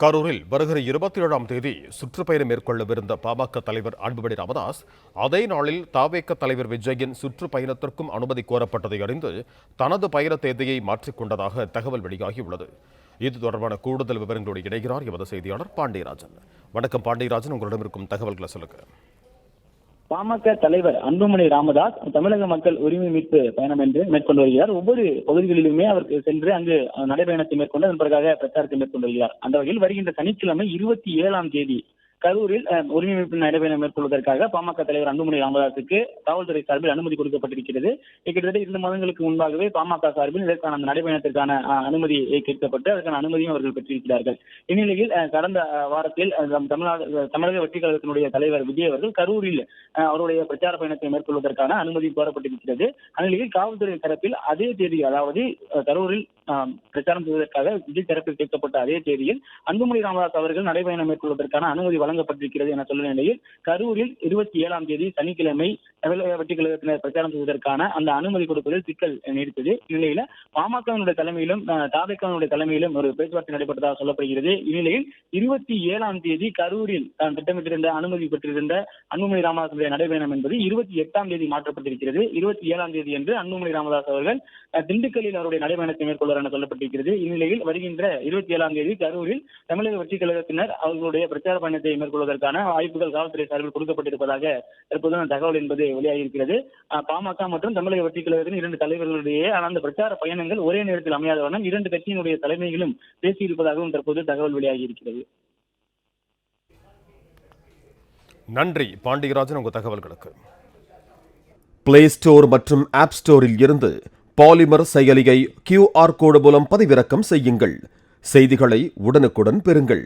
கரூரில் வருகிற 27ஆம் தேதி சுற்றுப்பயணம் மேற்கொள்ளவிருந்த பாமக தலைவர் அன்புமணி ராமதாஸ் அதே நாளில் தவேக தலைவர் விஜயின் சுற்றுப்பயணத்திற்கும் அனுமதி கோரப்பட்டதை அறிந்து தனது பயண தேதியை மாற்றிக்கொண்டதாக தகவல் வெளியாகியுள்ளது. இது தொடர்பான கூடுதல் விவரங்களோடு இணைகிறார் எமது செய்தியாளர் பாண்டியராஜன். வணக்கம் பாண்டியராஜன், உங்களிடம் இருக்கும் தகவல்களை சொல்லுங்க. பாமக தலைவர் அன்புமணி ராமதாஸ் தமிழக மக்கள் உரிமை மீட்பு பயணம் என்று மேற்கொண்டு வருகிறார். ஒவ்வொரு பகுதிகளிலுமே அவருக்கு சென்று அங்கு நடைபயணத்தை மேற்கொண்டு அதன் பிறகாக பிரச்சாரத்தை மேற்கொண்டு வருகிறார். அந்த வகையில் வருகின்ற சனிக்கிழமை 27ஆம் தேதி கரூரில் உரிமை மீட்பு நடைபயணம் மேற்கொள்வதற்காக பாமக தலைவர் அன்புமணி ராமதாஸுக்கு காவல்துறை சார்பில் அனுமதி கொடுக்கப்பட்டிருக்கிறது. கிட்டத்தட்ட 2 மாதங்களுக்கு முன்பாகவே பாமக சார்பில் இதற்கான அந்த நடைபயணத்திற்கான அனுமதி கேட்கப்பட்டு அதற்கான அனுமதியும் அவர்கள் பெற்றிருக்கிறார்கள். இந்நிலையில் கடந்த வாரத்தில் தமிழக வெற்றி கழகத்தினுடைய தலைவர் விஜய் அவர்கள் கரூரில் அவருடைய பிரச்சார பயணத்தை மேற்கொள்வதற்கான அனுமதி கோரப்பட்டிருக்கிறது. அந்நிலையில் காவல்துறை தரப்பில் அதே தேதி, அதாவது கரூரில் பிரச்சாரம் செய்வதற்காக விஜய் தரப்பில் கேட்கப்பட்ட அதே தேதியில் அன்புமணி ராமதாஸ் அவர்கள் நடைபயணம் மேற்கொள்வதற்கான அனுமதி வழங்கப்பட்டிருக்கிறது என சொல்லும் நிலையில் கரூரில் 27ஆம் தேதி சனிக்கிழமை தமிழக வெற்றி கழகத்தினர் பிரச்சாரம் செய்வதற்கான அந்த அனுமதி கொடுப்பதில் சிக்கல் நீடித்தது. இந்நிலையில பாமகவினுடைய தலைமையிலும் தவேகவினுடைய தலைமையிலும் ஒரு பேச்சுவார்த்தை நடைபெற்றதாக சொல்லப்படுகிறது. இந்நிலையில் 27ஆம் தேதி கரூரில் திட்டமிட்டிருந்த அனுமதி பெற்றிருந்த அன்புமணி ராமதாஸ் நடைபயணம் என்பது 28ஆம் தேதி மாற்றப்பட்டிருக்கிறது. 27ஆம் தேதி என்று அன்புமணி ராமதாஸ் அவர்கள் திண்டுக்கல்லில் அவருடைய நடைபயணத்தை மேற்கொள்வார் என சொல்லப்பட்டிருக்கிறது. இந்நிலையில் வருகின்ற 27ஆம் தேதி கரூரில் தமிழக வெற்றி கழகத்தினர் அவர்களுடைய பிரச்சார பயணத்தை மேற்கொள்வதற்கான வாய்ப்புகள் காவல்துறை சார்பில் கொடுக்கப்பட்டிருப்பதாக தற்போது தகவல் என்பது வெளியாகியிருக்கிறது. பாமக மற்றும் தமிழக வெற்றி கழகத்தின் 2 தலைவர்களுடைய அந்த பிரச்சார பயணங்கள் ஒரே நேரத்தில் அமையாத வண்ணம் 2 கட்சியினுடைய தலைமைகளும் பேசியிருப்பதாகவும் தற்போது தகவல் வெளியாகியிருக்கிறது. நன்றி பாண்டியராஜன், உங்கள் தகவல்களுக்கு. பிளே ஸ்டோர் மற்றும் ஆப் ஸ்டோரில் இருந்து பாலிமர் செயலியை QR கோடு மூலம் பதிவிறக்கம் செய்யுங்கள். செய்திகளை உடனுக்குடன் பெறுங்கள்.